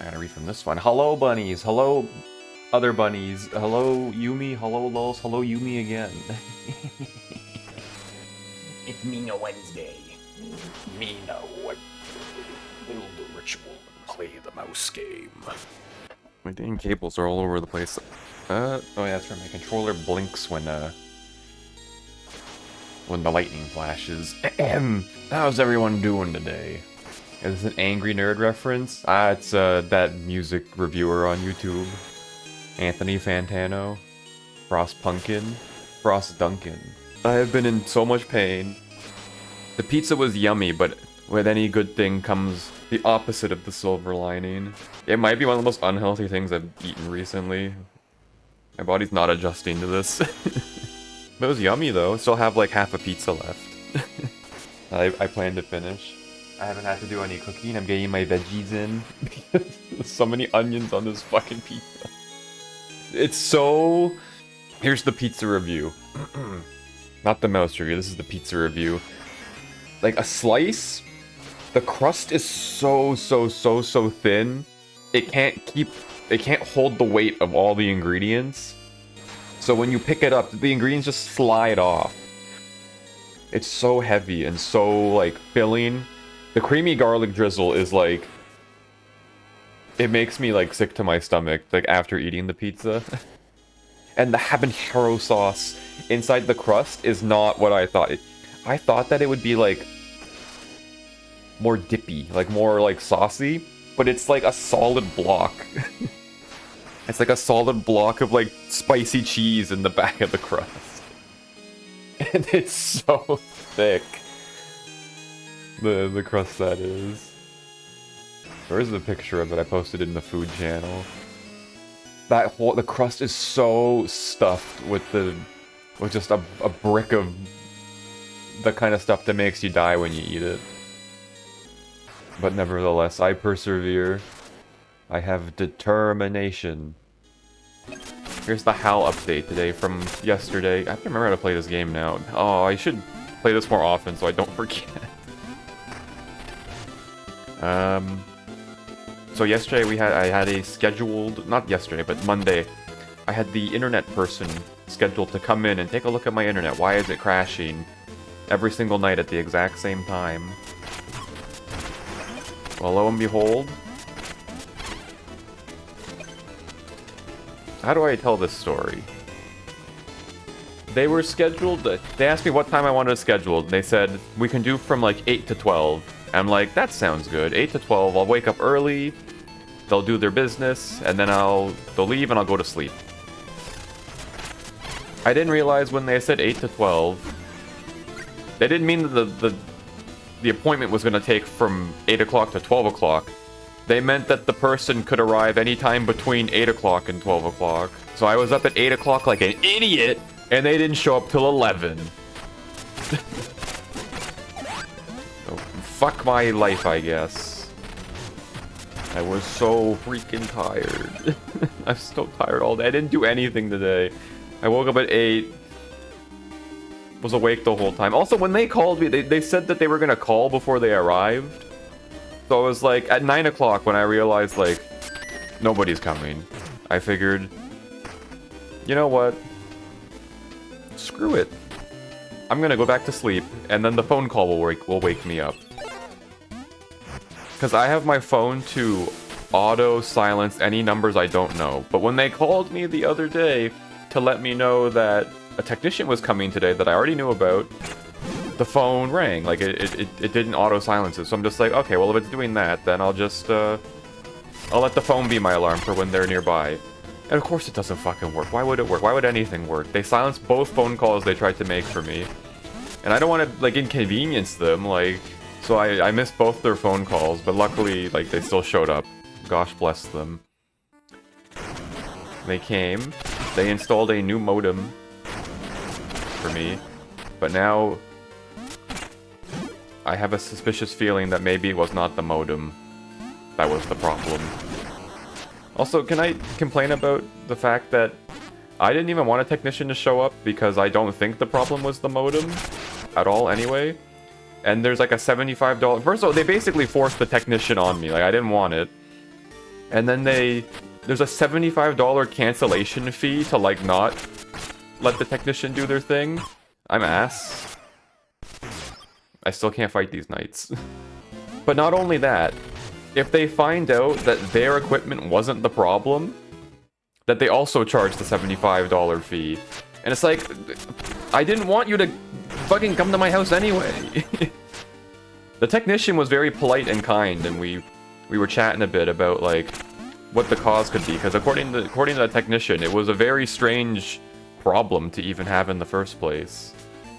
gotta read from this one. Hello, bunnies. Hello, other bunnies. Hello, Yumi. Hello, Lols. Hello, Yumi again. It's Mina Wednesday. Mina, what? We'll do ritual and play the mouse game. My dang cables are all over the place. Oh yeah, that's right. My controller blinks when the lightning flashes. How's everyone doing today? Is this an Angry Nerd reference? It's that music reviewer on YouTube. Anthony Fantano. Frost Punkin. Frost Duncan. I have been in so much pain. The pizza was yummy, but with any good thing comes the opposite of the silver lining. It might be one of the most unhealthy things I've eaten recently. My body's not adjusting to this. But it was yummy though. Still have like half a pizza left. I plan to finish. I haven't had to do any cooking. I'm getting my veggies in. There's so many onions on this fucking pizza. It's so... Here's the pizza review. Not the mouse review, this is the pizza review. Like a slice, the crust is so thin. It can't hold the weight of all the ingredients. So when you pick it up, the ingredients just slide off. It's so heavy and so like filling. The creamy garlic drizzle is like, it makes me like sick to my stomach like after eating the pizza. And the habanero sauce inside the crust is not what I thought. I thought that it would be like more dippy, like more like saucy, but it's like a solid block. It's like a solid block of like spicy cheese in the back of the crust. And it's so thick. The crust that is. Where's the picture of it? I posted it in the food channel. The crust is so stuffed with just a brick of the kind of stuff that makes you die when you eat it. But nevertheless, I persevere. I have determination. Here's the HAL update today from yesterday. I have to remember how to play this game now. Oh, I should play this more often so I don't forget. So yesterday I had a scheduled, not yesterday, but Monday, I had the internet person scheduled to come in and take a look at my internet. Why is it crashing every single night at the exact same time? Well, lo and behold. How do I tell this story? They were scheduled, they asked me what time I wanted to schedule. They said, we can do from like 8 to 12. I'm like, that sounds good. 8 to 12, I'll wake up early, they'll do their business, and then they'll leave and I'll go to sleep. I didn't realize when they said 8 to 12, they didn't mean that the appointment was going to take from 8 o'clock to 12 o'clock. They meant that the person could arrive anytime between 8 o'clock and 12 o'clock. So I was up at 8 o'clock like an idiot, and they didn't show up till 11. So, fuck my life, I guess. I was so freaking tired. I'm so tired all day. I didn't do anything today. I woke up at 8. Was awake the whole time. Also, when they called me, they said that they were gonna call before they arrived. So I was like, at 9 o'clock when I realized, like, nobody's coming. I figured, you know what? Screw it. I'm gonna go back to sleep, and then the phone call will wake me up. Because I have my phone to auto-silence any numbers I don't know. But when they called me the other day to let me know that a technician was coming today that I already knew about, the phone rang. Like, it didn't auto-silence it. So I'm just like, okay, well, if it's doing that, then I'll just, I'll let the phone be my alarm for when they're nearby. And of course it doesn't fucking work. Why would it work? Why would anything work? They silenced both phone calls they tried to make for me. And I don't want to, like, inconvenience them, like... So I missed both their phone calls, but luckily, like, they still showed up. Gosh bless them. They came. They installed a new modem for me. But now... I have a suspicious feeling that maybe it was not the modem that was the problem. Also, can I complain about the fact that I didn't even want a technician to show up because I don't think the problem was the modem at all anyway. And there's like a $75... First of all, they basically forced the technician on me. Like, I didn't want it. And then there's a $75 cancellation fee to, like, not let the technician do their thing. I'm ass. I still can't fight these knights. But not only that, if they find out that their equipment wasn't the problem, that they also charge the $75 fee. And it's like, I didn't want you to fucking come to my house anyway. The technician was very polite and kind, and we were chatting a bit about, like, what the cause could be, because according to the technician, it was a very strange problem to even have in the first place.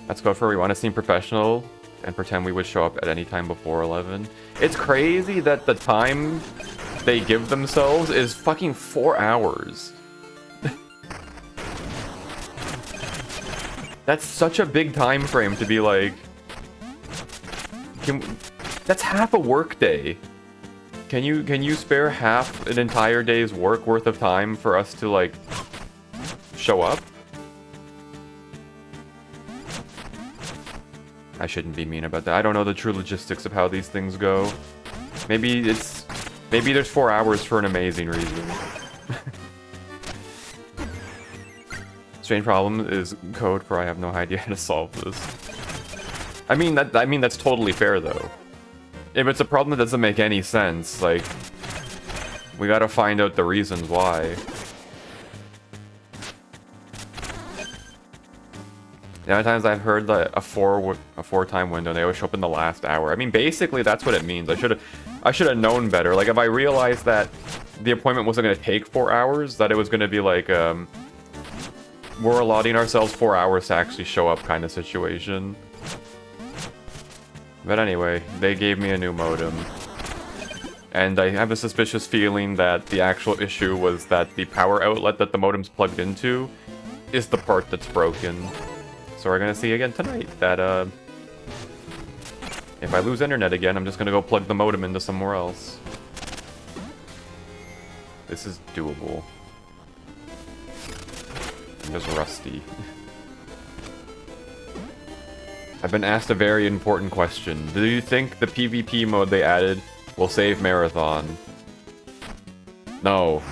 Let's go for we want to seem professional and pretend we would show up at any time before 11. It's crazy that the time they give themselves is fucking 4 hours. That's such a big time frame to be like... That's half a work day. Can you spare half an entire day's work worth of time for us to, like, show up? I shouldn't be mean about that. I don't know the true logistics of how these things go. Maybe there's 4 hours for an amazing reason. Strange problem is code for I have no idea how to solve this. I mean that's totally fair though. If it's a problem that doesn't make any sense, like, we gotta find out the reasons why. The other times I've heard that a four-time window, they always show up in the last hour. I mean, basically that's what it means. I should have known better. Like, if I realized that the appointment wasn't gonna take 4 hours, that it was gonna be like, we're allotting ourselves 4 hours to actually show up kind of situation. But anyway, they gave me a new modem. And I have a suspicious feeling that the actual issue was that the power outlet that the modem's plugged into is the part that's broken. So we're gonna see again tonight that, if I lose internet again, I'm just gonna go plug the modem into somewhere else. This is doable. I'm just rusty. I've been asked a very important question. Do you think the PvP mode they added will save Marathon? No.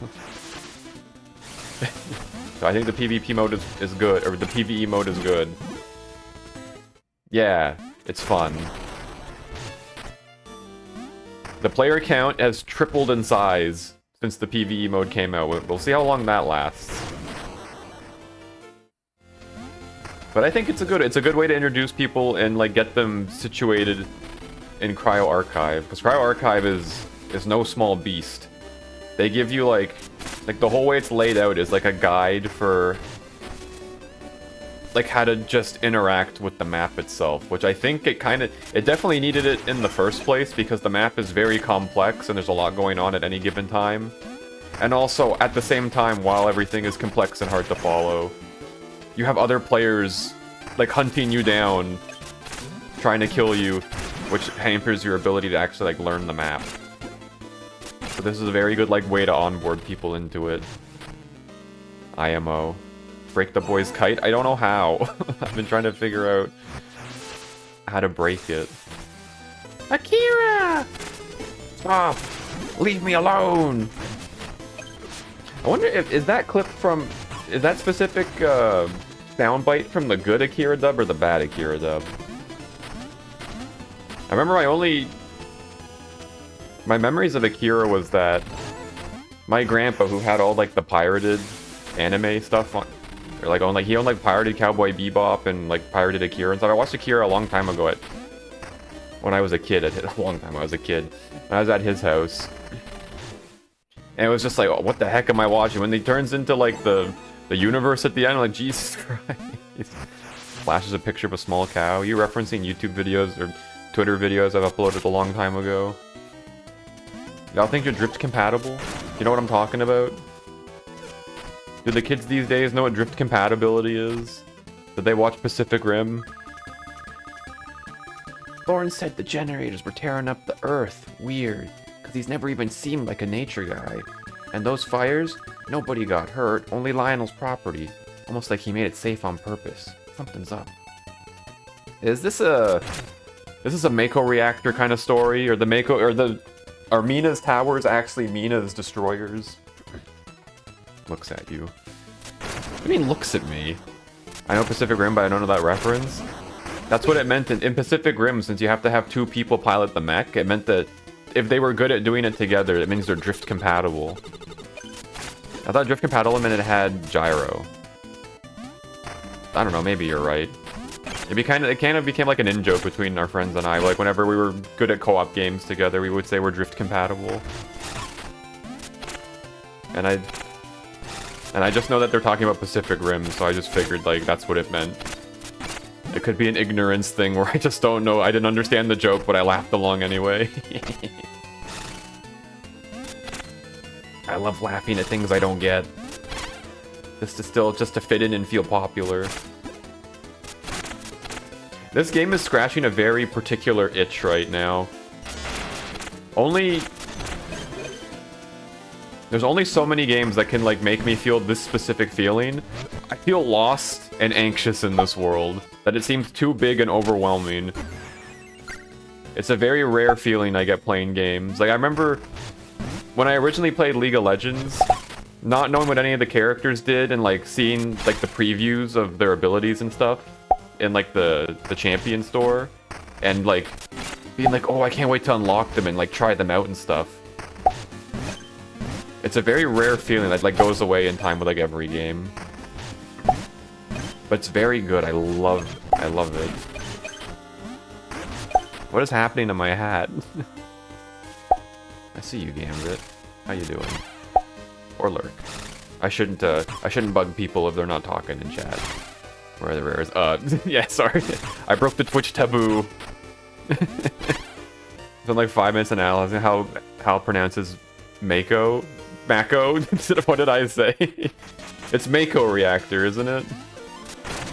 So I think the PvP mode is good, or the PvE mode is good. Yeah, it's fun. The player count has tripled in size since the PvE mode came out. We'll see how long that lasts. But I think it's a good way to introduce people and, like, get them situated in Cryo Archive, because Cryo Archive is no small beast. They give you like the whole way it's laid out is like a guide for like how to just interact with the map itself, which I think it definitely needed it in the first place because the map is very complex and there's a lot going on at any given time. And also, at the same time, while everything is complex and hard to follow, you have other players, like, hunting you down, trying to kill you, which hampers your ability to actually, like, learn the map. So this is a very good, like, way to onboard people into it. IMO. Break the boy's kite? I don't know how. I've been trying to figure out how to break it. AKIRA! Stop! Leave me alone! I wonder if, is that clip from, is that specific soundbite from the good AKIRA dub or the bad AKIRA dub? I remember my memories of AKIRA was that my grandpa, who had all like the pirated anime stuff on, or like he owned like pirated Cowboy Bebop and like pirated AKIRA and stuff. I watched AKIRA a long time ago when I was a kid. A long time I was a kid. When I was at his house. And it was just like, oh, what the heck am I watching? When he turns into, like, the universe at the end, I'm like, Jesus Christ. Flashes a picture of a small cow. Are you referencing YouTube videos or Twitter videos I've uploaded a long time ago? Y'all think you're drift compatible? You know what I'm talking about? Do the kids these days know what drift compatibility is? Did they watch Pacific Rim? Thorne said the generators were tearing up the earth. Weird. He's never even seemed like a nature guy. And those fires? Nobody got hurt, only Lionel's property. Almost like he made it safe on purpose. Something's up. Is this a mako reactor kind of story? Or the mako, or Are Mina's towers actually Mina's destroyers? Looks at you. What do you mean looks at me? I know Pacific Rim, but I don't know that reference. That's what it meant in Pacific Rim, since you have to have 2 people pilot the mech. It meant that if they were good at doing it together, it means they're drift compatible. I thought drift compatible meant it had gyro. I don't know, maybe you're right. It kind of became like an in-joke between our friends and I. Like whenever we were good at co-op games together, we would say we're drift compatible. And I just know that they're talking about Pacific Rim, so I just figured like that's what it meant. It could be an ignorance thing where I just don't know. I didn't understand the joke, but I laughed along anyway. I love laughing at things I don't get. Just to fit in and feel popular. This game is scratching a very particular itch right now. There's only so many games that can like make me feel this specific feeling. I feel lost and anxious in this world. That it seems too big and overwhelming. It's a very rare feeling I get playing games. Like I remember when I originally played League of Legends, not knowing what any of the characters did and like seeing like the previews of their abilities and stuff in like the champion store and like being like, oh, I can't wait to unlock them and like try them out and stuff. It's a very rare feeling that like goes away in time with like every game. But it's very good. I love it. What is happening to my hat? I see you, Gambit. How you doing? Or lurk. I shouldn't bug people if they're not talking in chat. Where are the rares? Yeah, sorry. I broke the Twitch taboo. It's been like 5 minutes analyzing how Hal pronounces mako. Mako? What did I say? It's mako reactor, isn't it?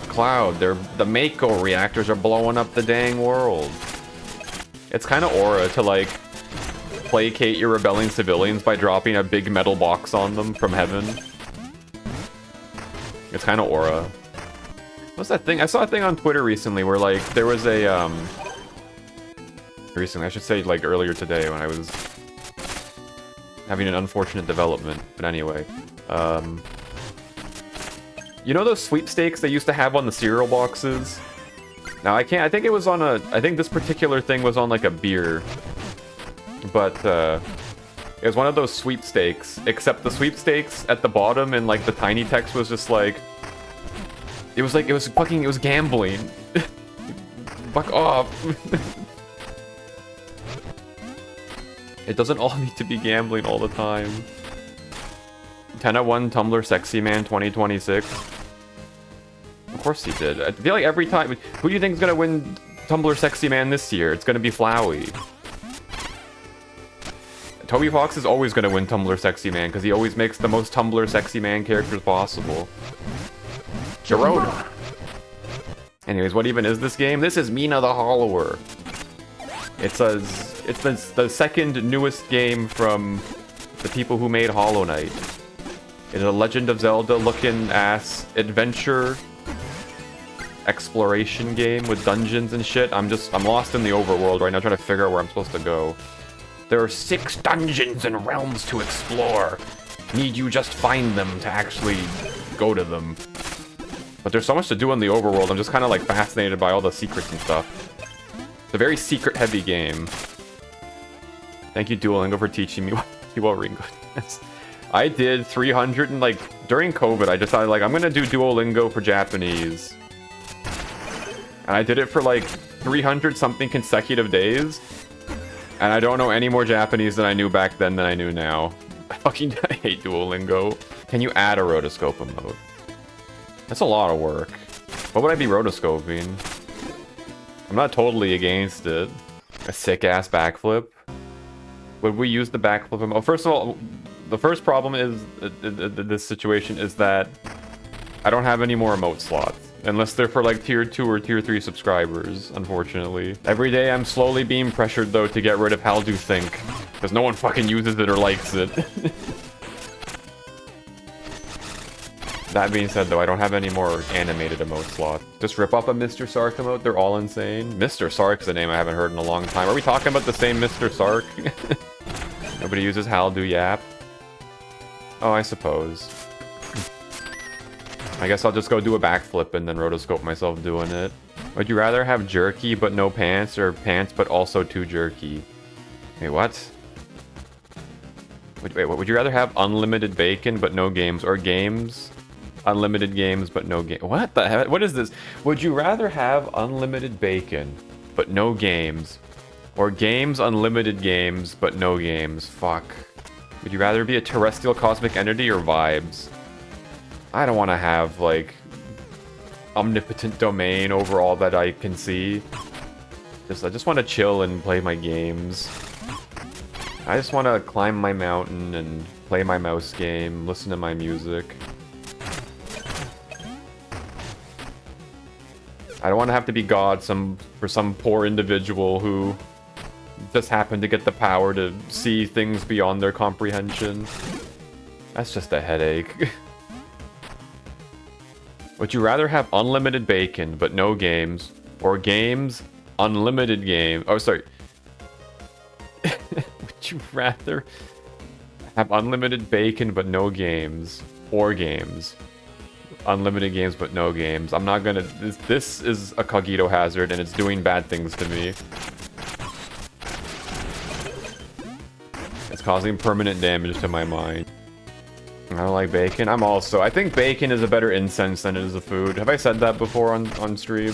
Cloud, the mako reactors are blowing up the dang world. It's kind of aura to like placate your rebelling civilians by dropping a big metal box on them from heaven. It's kind of aura. What's that thing? I saw a thing on Twitter recently where like there was a recently, I should say like earlier today when I was having an unfortunate development. But anyway, you know those sweepstakes they used to have on the cereal boxes? Now I think it was on I think this particular thing was on like a beer. But it was one of those sweepstakes, except the sweepstakes at the bottom and like the tiny text was just like it was gambling. Fuck off. It doesn't all need to be gambling all the time. 10-1 Tumbler Sexyman 2026. Of course he did. I feel like every time... Who do you think is going to win Tumbler Sexyman this year? It's going to be Flowey. Toby Fox is always going to win Tumbler Sexyman because he always makes the most Tumbler Sexyman characters possible. Jurassic. Anyways, what even is this game? This is Mina The Hollower. It's the second newest game from the people who made Hollow Knight. It's a Legend of Zelda looking ass adventure exploration game with dungeons and shit. I'm lost in the overworld right now trying to figure out where I'm supposed to go. There are 6 dungeons and realms to explore. Need you just find them to actually go to them. But there's so much to do in the overworld, I'm just kind of like fascinated by all the secrets and stuff. It's a very secret-heavy game. Thank you, Duolingo, for teaching me what Ringo is. I did 300 and like during COVID, I decided like I'm gonna do Duolingo for Japanese. And I did it for like 300 something consecutive days. And I don't know any more Japanese than I knew back then than I knew now. I hate Duolingo. Can you add a rotoscope emote? That's a lot of work. What would I be rotoscoping? I'm not totally against it. A sick-ass backflip. Would we use the backflip emote? Oh, first of all, the first problem is this situation is that I don't have any more emote slots. Unless they're for like tier 2 or tier 3 subscribers, unfortunately. Every day I'm slowly being pressured though to get rid of How Do Think. Because no one fucking uses it or likes it. That being said though, I don't have any more animated emote slots. Just rip up a Mr. Sark emote, they're all insane. Mr. Sark's a name I haven't heard in a long time. Are we talking about the same Mr. Sark? Everybody uses Hal do yap. Oh, I suppose. I guess I'll just go do a backflip and then rotoscope myself doing it. Would you rather have jerky but no pants, or pants but also too jerky? Wait, what? Wait, would you rather have unlimited bacon but no games, or games, unlimited games but no game? What the heck? What is this? Would you rather have unlimited bacon but no games, or games, unlimited games but no games? Fuck. Would you rather be a terrestrial cosmic entity or vibes? I don't want to have, like, omnipotent domain over all that I can see. I just want to chill and play my games. I just want to climb my mountain and play my mouse game, listen to my music. I don't want to have to be God for some poor individual who just happened to get the power to see things beyond their comprehension. That's just a headache. Would you rather have unlimited bacon but no games, or games, unlimited game? Oh, sorry. Would you rather have unlimited bacon but no games, or games, unlimited games but no games? I'm not gonna... This is a cogito hazard and it's doing bad things to me. It's causing permanent damage to my mind. I don't like bacon. I think bacon is a better incense than it is a food. Have I said that before on stream?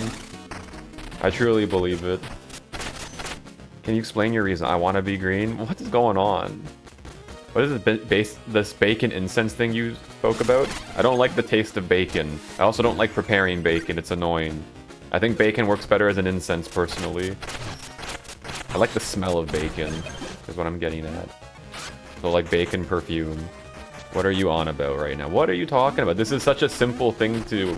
I truly believe it. Can you explain your reason? I want to be green? What is going on? What is this bacon incense thing you spoke about? I don't like the taste of bacon. I also don't like preparing bacon. It's annoying. I think bacon works better as an incense, personally. I like the smell of bacon, is what I'm getting at. So, like, bacon perfume. What are you on about right now? What are you talking about? This is such a simple thing to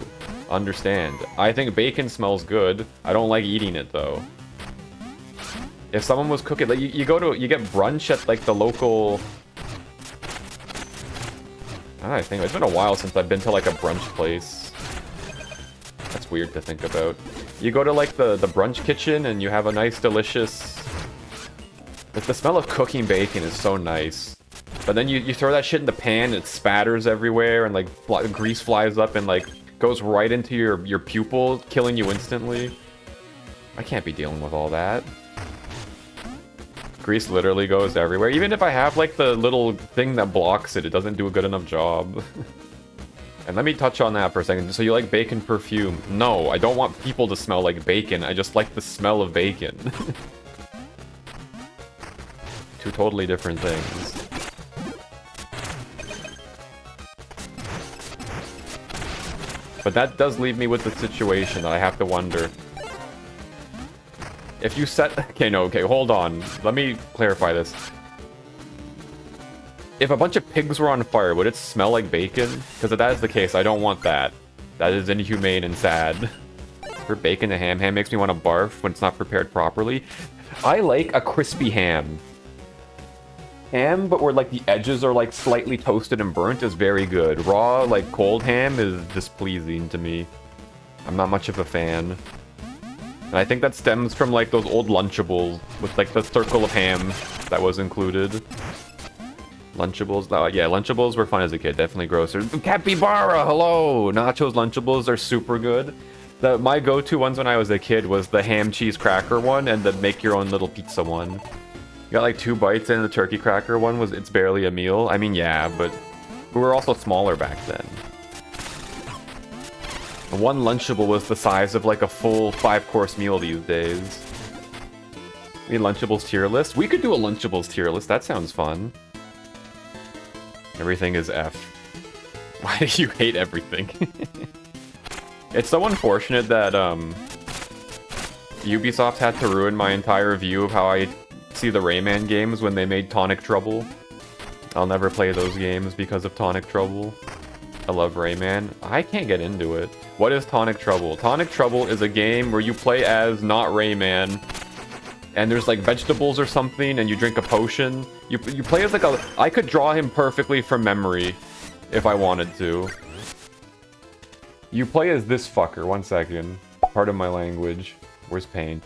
understand. I think bacon smells good. I don't like eating it, though. If someone was cooking... Like, you get brunch at, like, the local... I think it's been a while since I've been to, like, a brunch place. That's weird to think about. You go to, like, the brunch kitchen and you have a nice, delicious... Like, the smell of cooking bacon is so nice. But then you throw that shit in the pan, and it spatters everywhere, and, like, grease flies up and, like, goes right into your pupil, killing you instantly. I can't be dealing with all that. Grease literally goes everywhere. Even if I have, like, the little thing that blocks it, it doesn't do a good enough job. And let me touch on that for a second. So you like bacon perfume? No, I don't want people to smell like bacon. I just like the smell of bacon. Two totally different things. But that does leave me with the situation that I have to wonder. If you set... Okay, hold on. Let me clarify this. If a bunch of pigs were on fire, would it smell like bacon? Because if that is the case, I don't want that. That is inhumane and sad. For bacon and ham makes me want to barf when it's not prepared properly. I like a crispy ham. Ham, but where, like, the edges are, like, slightly toasted and burnt is very good. Raw, like, cold ham is displeasing to me. I'm not much of a fan. And I think that stems from, like, those old Lunchables with, like, the circle of ham that was included. Lunchables, yeah, Lunchables were fun as a kid. Definitely grosser. Capybara, hello! Nachos Lunchables are super good. My go-to ones when I was a kid was the ham cheese cracker one and the make your own little pizza one. You got like 2 bites, and the turkey cracker one it's barely a meal. I mean, yeah, but we were also smaller back then. One Lunchable was the size of like a full 5-course meal these days. We need Lunchables tier list? We could do a Lunchables tier list. That sounds fun. Everything is F. Why do you hate everything? It's so unfortunate that Ubisoft had to ruin my entire view of how I see the Rayman games when they made Tonic Trouble. I'll never play those games because of Tonic Trouble. I love Rayman. I can't get into it. What is Tonic Trouble? Tonic Trouble is a game where you play as not Rayman, and there's like vegetables or something, and you drink a potion. You play as like a... I could draw him perfectly from memory if I wanted to. You play as this fucker. One second. Pardon my language. Where's paint?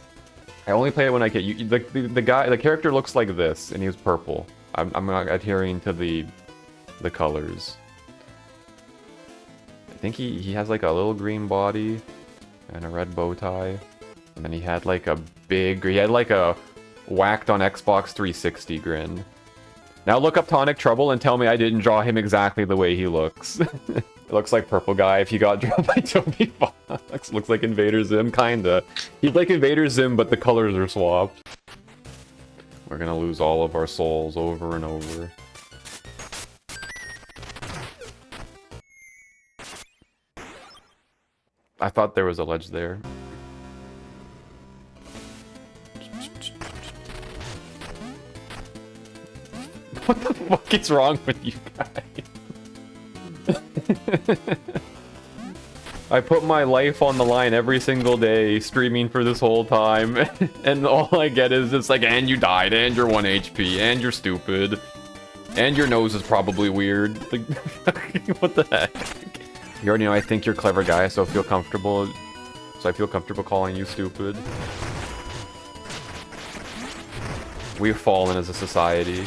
I only play it when I get... the character looks like this, and he was purple. I'm not adhering to the colors. I think he has like a little green body and a red bow tie. And then he had like a whacked on Xbox 360 grin. Now look up Tonic Trouble and tell me I didn't draw him exactly the way he looks. It looks like Purple Guy if he got drawn by Toby Fox. Looks like Invader Zim, kinda. He's like Invader Zim, but the colors are swapped. We're gonna lose all of our souls over and over. I thought there was a ledge there. What the fuck is wrong with you guys? I put my life on the line every single day, streaming for this whole time, and all I get is just like, and you died, and you're 1 HP, and you're stupid, and your nose is probably weird. Like, what the heck? You already know I think you're a clever guy, so I feel comfortable calling you stupid. We've fallen as a society.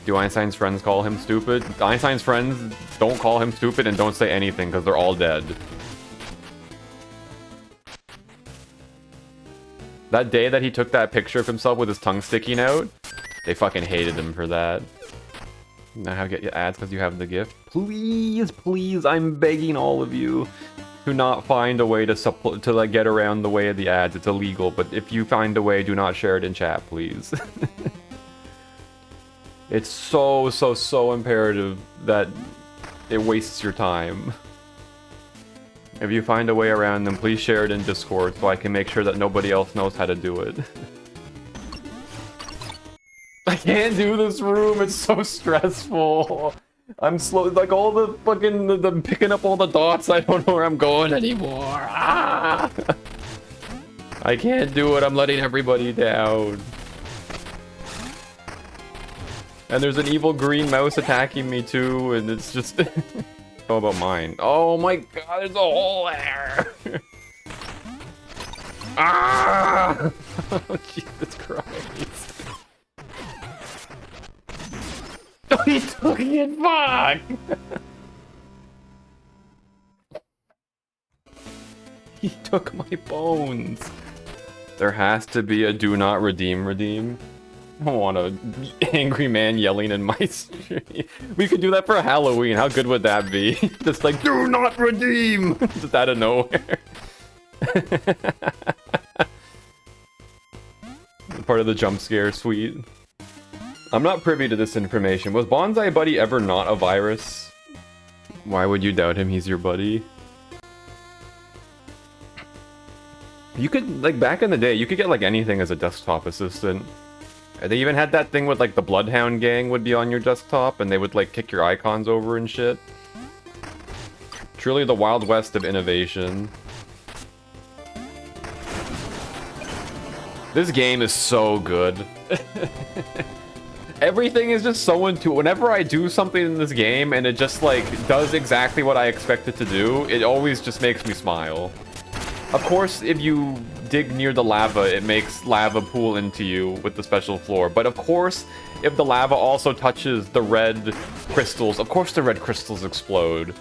Do Einstein's friends call him stupid? Einstein's friends don't call him stupid and don't say anything because they're all dead. That day that he took that picture of himself with his tongue sticking out, they fucking hated him for that. Now how to get your ads because you have the gift. Please, please, I'm begging all of you to not find a way to like get around the way of the ads. It's illegal, but if you find a way, do not share it in chat, please. It's so imperative that it wastes your time. If you find a way around them, please share it in Discord so I can make sure that nobody else knows how to do it. I can't do this room, it's so stressful. I'm slow, like all the fucking, the picking up all the dots, I don't know where I'm going anymore. Ah! I can't do it, I'm letting everybody down. And there's an evil green mouse attacking me too, and it's just... How about mine? Oh my god, there's a hole there! Ah! Oh, Jesus Christ. Oh, he took it, fuck! He took my bones. There has to be a do not redeem. I don't want an angry man yelling in my stream. We could do that for Halloween. How good would that be? Just like, do not redeem! Just out of nowhere. Part of the jump scare suite. I'm not privy to this information. Was Bonsai Buddy ever not a virus? Why would you doubt him? He's your buddy. You could, like, back in the day, you could get, like, anything as a desktop assistant. They even had that thing with, like, the Bloodhound gang would be on your desktop, and they would, like, kick your icons over and shit. Truly the Wild West of innovation. This game is so good. Everything is just so intuitive. Whenever I do something in this game and it just, like, does exactly what I expect it to do, it always just makes me smile. Of course, if you dig near the lava, it makes lava pool into you with the special floor. But of course, if the lava also touches the red crystals, of course the red crystals explode.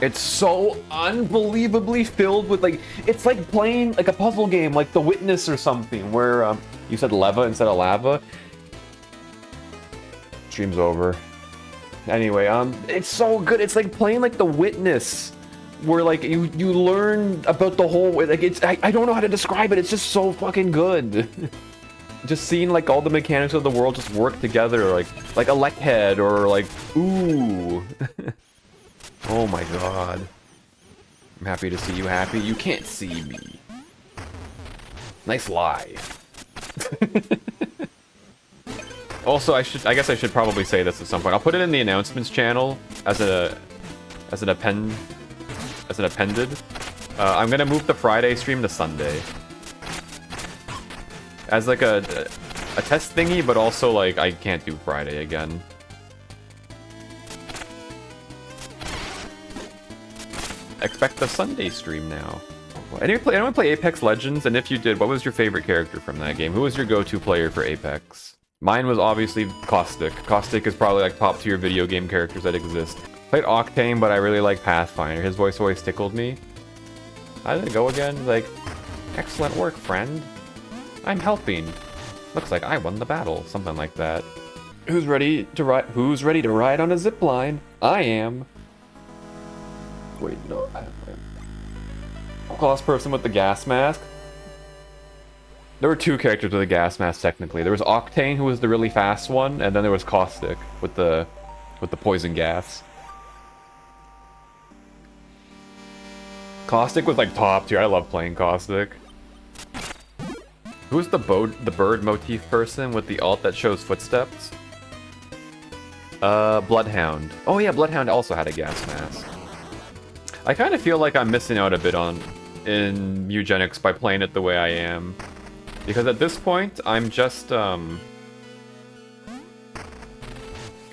It's so unbelievably filled with, like, it's like playing, like, a puzzle game, like The Witness or something, where, you said lava instead of lava. Stream's over. Anyway, it's so good. It's like playing, like, The Witness, where, like, you learn about the whole, like, it's, I don't know how to describe it, it's just so fucking good. Just seeing, like, all the mechanics of the world just work together, like Elect Head, or, like, ooh. Oh my god. I'm happy to see you happy. You can't see me. Nice lie. Also, I guess I should probably say this at some point. I'll put it in the announcements channel as an appended. I'm gonna move the Friday stream to Sunday. As like a test thingy, but also like I can't do Friday again. Expect the Sunday stream now. Anyone play Apex Legends? And if you did, what was your favorite character from that game? Who was your go-to player for Apex? Mine was obviously Caustic. Caustic is probably like top tier video game characters that exist. Played Octane, but I really like Pathfinder. His voice always tickled me. How did it go again? Like, excellent work, friend. I'm helping. Looks like I won the battle. Something like that. Who's ready to ride on a zip line? I am. Wait, no, I am. Last person with the gas mask. There were two characters with a gas mask technically. There was Octane, who was the really fast one, and then there was Caustic with the poison gas. Caustic was like top tier. I love playing Caustic. Who's the bird motif person with the alt that shows footsteps? Bloodhound. Oh yeah, Bloodhound also had a gas mask. I kind of feel like I'm missing out a bit in mewgenics by playing it the way I am. Because at this point, I'm just, I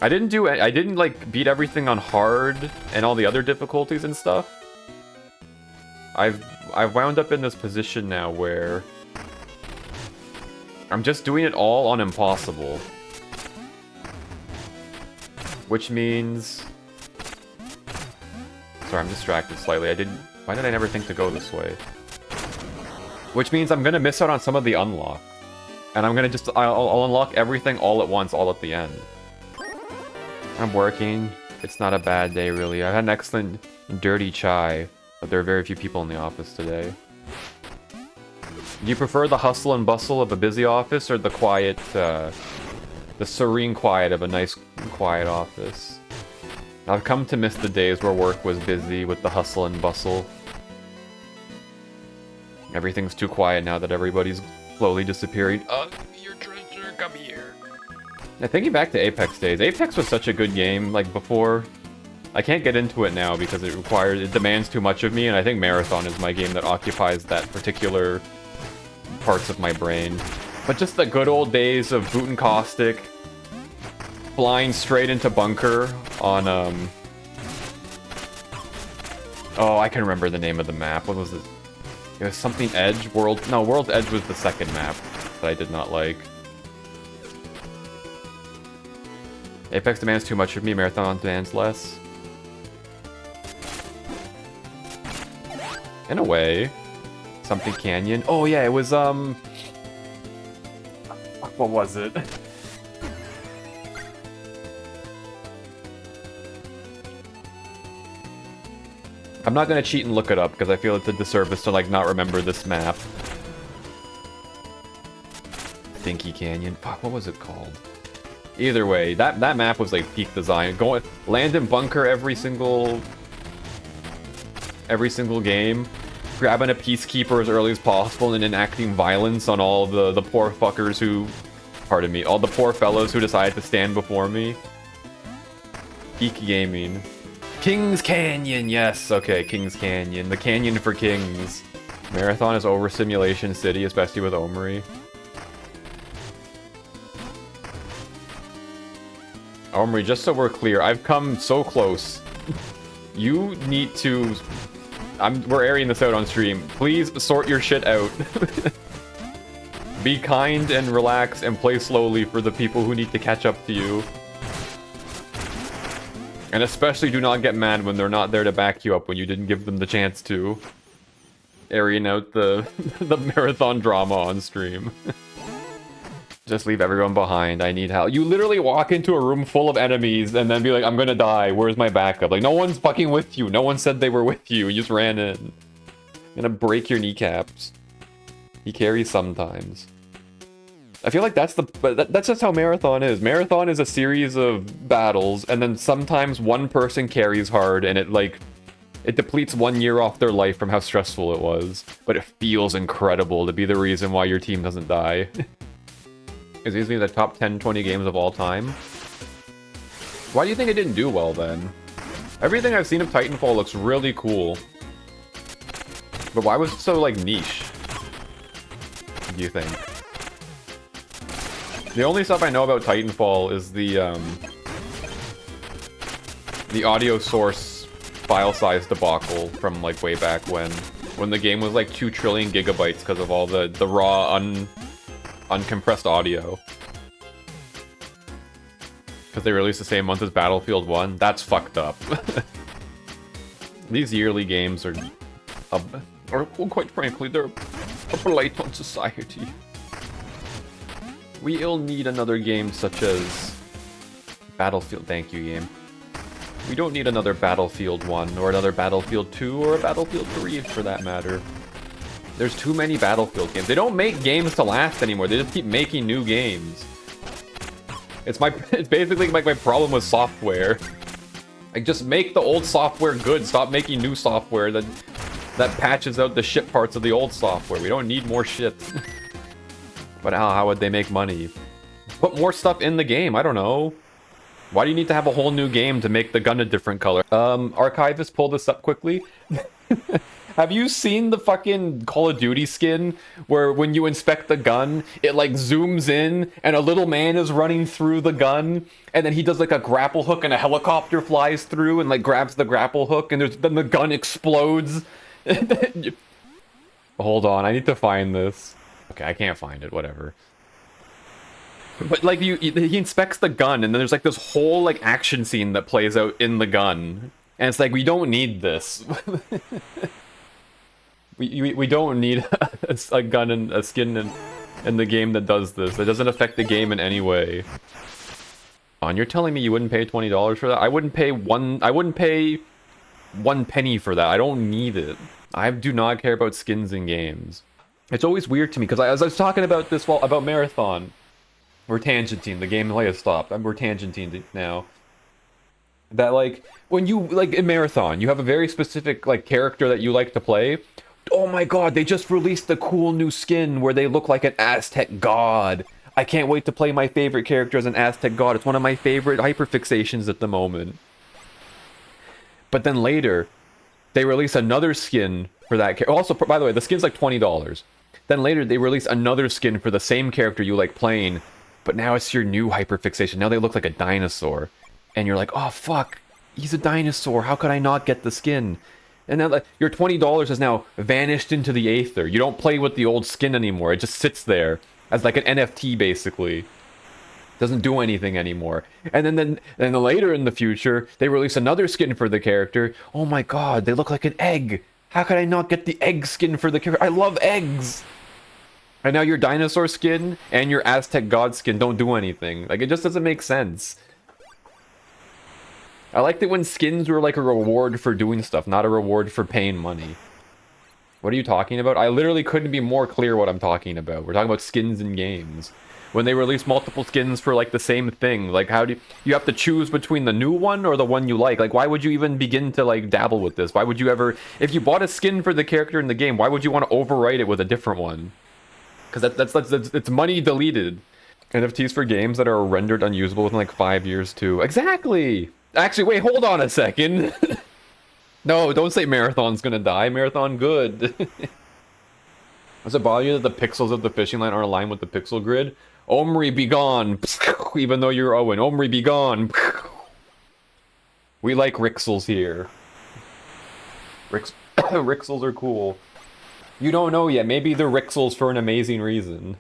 didn't like beat everything on hard and all the other difficulties and stuff. I've wound up in this position now where I'm just doing it all on impossible. Which means... Sorry, I'm distracted slightly. Why did I never think to go this way? Which means I'm gonna miss out on some of the unlock. And I'm gonna I'll unlock everything all at once, all at the end. I'm working. It's not a bad day, really. I had an excellent dirty chai, but there are very few people in the office today. Do you prefer the hustle and bustle of a busy office, or the quiet, the serene quiet of a nice, quiet office? I've come to miss the days where work was busy with the hustle and bustle. Everything's too quiet now that everybody's slowly disappearing. Your treasure, come here. Now, thinking back to Apex days, Apex was such a good game, like, before. I can't get into it now because it demands too much of me, and I think Marathon is my game that occupies that particular parts of my brain. But just the good old days of Boot and Caustic, flying straight into bunker on, oh, I can remember the name of the map. What was it? It was something Edge? World's Edge was the second map that I did not like. Apex demands too much of me, Marathon demands less. In a way. Something Canyon. Oh yeah, it was, what was it? I'm not gonna cheat and look it up because I feel it's a disservice to like not remember this map. Dinky Canyon. Fuck, what was it called? Either way, that map was like peak design. Land in bunker every single game, grabbing a peacekeeper as early as possible, and enacting violence on all the poor fuckers who, pardon me, all the poor fellows who decided to stand before me. Peak gaming. Kings Canyon, yes, okay, Kings Canyon. The canyon for kings. Marathon is over Simulation City, especially with Omri. Omri, just so we're clear, I've come so close. You need to... we're airing this out on stream. Please sort your shit out. Be kind and relax and play slowly for the people who need to catch up to you. And especially do not get mad when they're not there to back you up when you didn't give them the chance to. Airing out the marathon drama on stream. Just leave everyone behind. I need help. You literally walk into a room full of enemies and then be like, I'm gonna die. Where's my backup? Like, no one's fucking with you. No one said they were with you. You just ran in. I'm gonna break your kneecaps. He carries sometimes. I feel like that's just how Marathon is. Marathon is a series of battles, and then sometimes one person carries hard, and it depletes 1 year off their life from how stressful it was. But it feels incredible to be the reason why your team doesn't die. It's easily the top 10, 20 games of all time. Why do you think it didn't do well, then? Everything I've seen of Titanfall looks really cool. But why was it so, like, niche? Do you think? The only stuff I know about Titanfall is the audio source file size debacle from, like, way back when. when the game was like 2 trillion gigabytes because of all the raw uncompressed audio. Because they released the same month as Battlefield 1. That's fucked up. These yearly games are well, quite frankly, they're a blight on society. We'll need another game such as Battlefield. Thank you, game. We don't need another Battlefield 1 or another Battlefield 2 or a Battlefield 3 for that matter. There's too many Battlefield games. They don't make games to last anymore. They just keep making new games. It's basically like my problem with software. Like, just make the old software good. Stop making new software that patches out the shit parts of the old software. We don't need more shit. But how would they make money? Put more stuff in the game. I don't know. Why do you need to have a whole new game to make the gun a different color? Archivist, pull this up quickly. Have you seen the fucking Call of Duty skin where when you inspect the gun, it like zooms in and a little man is running through the gun and then he does like a grapple hook and a helicopter flies through and like grabs the grapple hook and then the gun explodes. Hold on, I need to find this. Okay, I can't find it, whatever. But like he inspects the gun and then there's like this whole like action scene that plays out in the gun. And it's like, we don't need this. we don't need a gun and a skin in the game that does this. It doesn't affect the game in any way. You're telling me you wouldn't pay $20 for that? I wouldn't pay one penny for that. I don't need it. I do not care about skins in games. It's always weird to me because as I was talking about this about Marathon, we're tangenting. The gameplay has stopped. We're tangenting now. That like when you like in Marathon, you have a very specific like character that you like to play. Oh my god, they just released the cool new skin where they look like an Aztec god. I can't wait to play my favorite character as an Aztec god. It's one of my favorite hyperfixations at the moment. But then later, they release another skin for that character. Also, by the way, the skin's like $20. Then later, they release another skin for the same character you like playing, but now it's your new hyperfixation. Now they look like a dinosaur. And you're like, oh fuck, he's a dinosaur. How could I not get the skin? And then like, your $20 has now vanished into the aether. You don't play with the old skin anymore. It just sits there as like an NFT basically. Doesn't do anything anymore. And then later in the future, they release another skin for the character. Oh my god, they look like an egg. How could I not get the egg skin for the character? I love eggs. And now your dinosaur skin and your Aztec god skin don't do anything. Like, it just doesn't make sense. I liked it when skins were like a reward for doing stuff, not a reward for paying money. What are you talking about? I literally couldn't be more clear what I'm talking about. We're talking about skins in games. When they release multiple skins for like the same thing, like how do you have to choose between the new one or the one you like? Like, why would you even begin to like dabble with this? Why would you ever, if you bought a skin for the character in the game, why would you want to overwrite it with a different one? Because that's it's money deleted. NFTs for games that are rendered unusable within like 5 years too. Exactly. Actually, wait, hold on a second. No, don't say Marathon's gonna die. Marathon good. Does it bother you that the pixels of the fishing line aren't aligned with the pixel grid? Omri, be gone. Even though you're Owen. Omri, be gone. We like Rixels here. Rixels are cool. You don't know yet. Maybe they're Rixels for an amazing reason.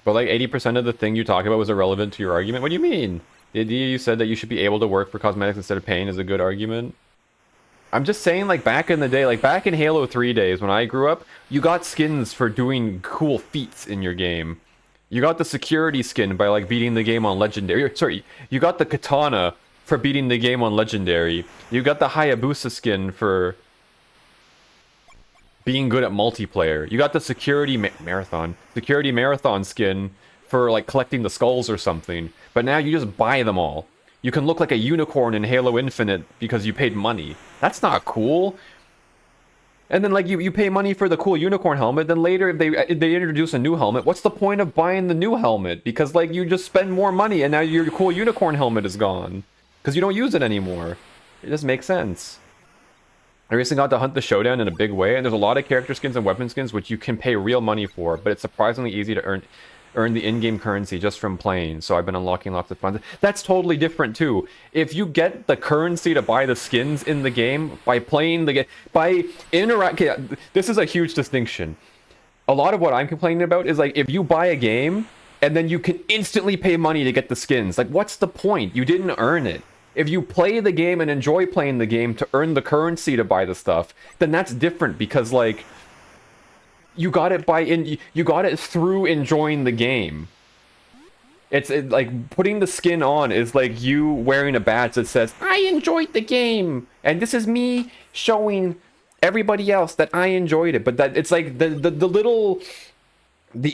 But like 80% of the thing you talk about was irrelevant to your argument. What do you mean? The idea you said that you should be able to work for cosmetics instead of paying is a good argument. I'm just saying, like, back in the day, like, back in Halo 3 days when I grew up, you got skins for doing cool feats in your game. You got the security skin by, like, beating the game on Legendary. Sorry, you got the katana for beating the game on Legendary. You got the Hayabusa skin for being good at multiplayer. You got the security marathon skin for, like, collecting the skulls or something. But now you just buy them all. You can look like a unicorn in Halo Infinite because you paid money. That's not cool. And then, like, you pay money for the cool unicorn helmet, then later if they introduce a new helmet, what's the point of buying the new helmet? Because, like, you just spend more money and now your cool unicorn helmet is gone. Because you don't use it anymore. It doesn't make sense. I recently got to Hunt the Showdown in a big way, and there's a lot of character skins and weapon skins which you can pay real money for, but it's surprisingly easy to earn. earn the in-game currency just from playing, so I've been unlocking lots of funds. That's totally different too. If you get the currency to buy the skins in the game by playing the game, by interacting, this is a huge distinction. A lot of what I'm complaining about is like, if you buy a game and then you can instantly pay money to get the skins, like what's the point? You didn't earn it. If you play the game and enjoy playing the game to earn the currency to buy the stuff, then that's different, because like you got it through enjoying the game. It's like putting the skin on is like you wearing a badge that says I enjoyed the game and this is me showing everybody else that I enjoyed it. But that it's like the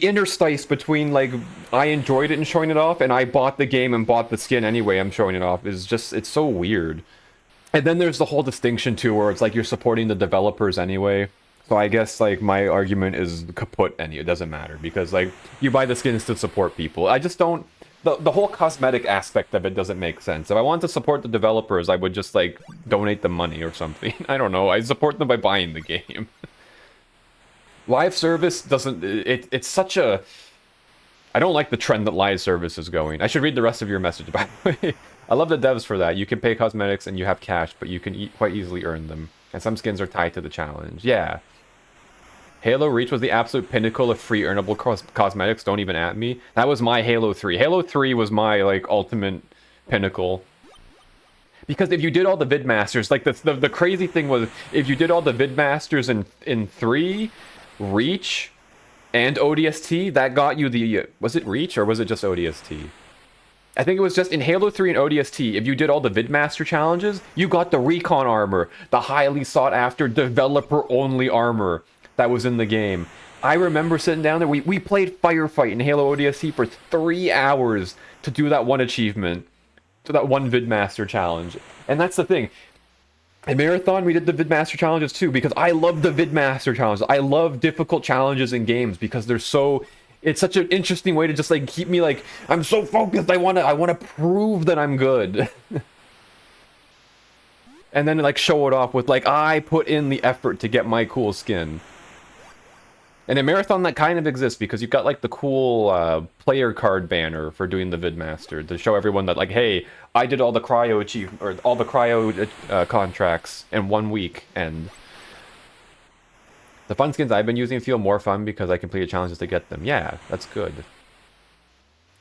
interstice between like I enjoyed it and showing it off and I bought the game and bought the skin anyway, I'm showing it off, is just, it's so weird. And then there's the whole distinction too where it's like you're supporting the developers anyway. So I guess like my argument is kaput it doesn't matter, because like you buy the skins to support people. I just don't, the whole cosmetic aspect of it doesn't make sense. If I want to support the developers, I would just like donate them money or something. I don't know, I support them by buying the game. Live service doesn't, it's such a, I don't like the trend that live service is going. I should read the rest of your message, by the way. I love the devs for that. You can pay cosmetics and you have cash, but you can quite easily earn them. And some skins are tied to the challenge. Yeah. Halo Reach was the absolute pinnacle of free earnable cosmetics. Don't even at me. That was my Halo 3. Halo 3 was my, like, ultimate pinnacle. Because if you did all the vidmasters, like, the crazy thing was, if you did all the vidmasters in 3, Reach, and ODST, that got you the... Was it Reach, or was it just ODST? I think it was just in Halo 3 and ODST, if you did all the vidmaster challenges, you got the recon armor, the highly sought-after developer-only armor that was in the game. I remember sitting down there, we played Firefight in Halo ODST for 3 hours to do that one achievement, to that one vidmaster challenge. And that's the thing. In Marathon, we did the vidmaster challenges too, because I love the vidmaster challenges. I love difficult challenges in games because they're so... It's such an interesting way to just like keep me like, I'm so focused, I wanna prove that I'm good. And then like show it off with like, I put in the effort to get my cool skin. And in Marathon that kind of exists because you've got like the cool player card banner for doing the vidmaster to show everyone that like, hey, I did all the cryo achievement or all the cryo contracts in 1 week. And the fun skins I've been using feel more fun because I completed challenges to get them. Yeah, that's good.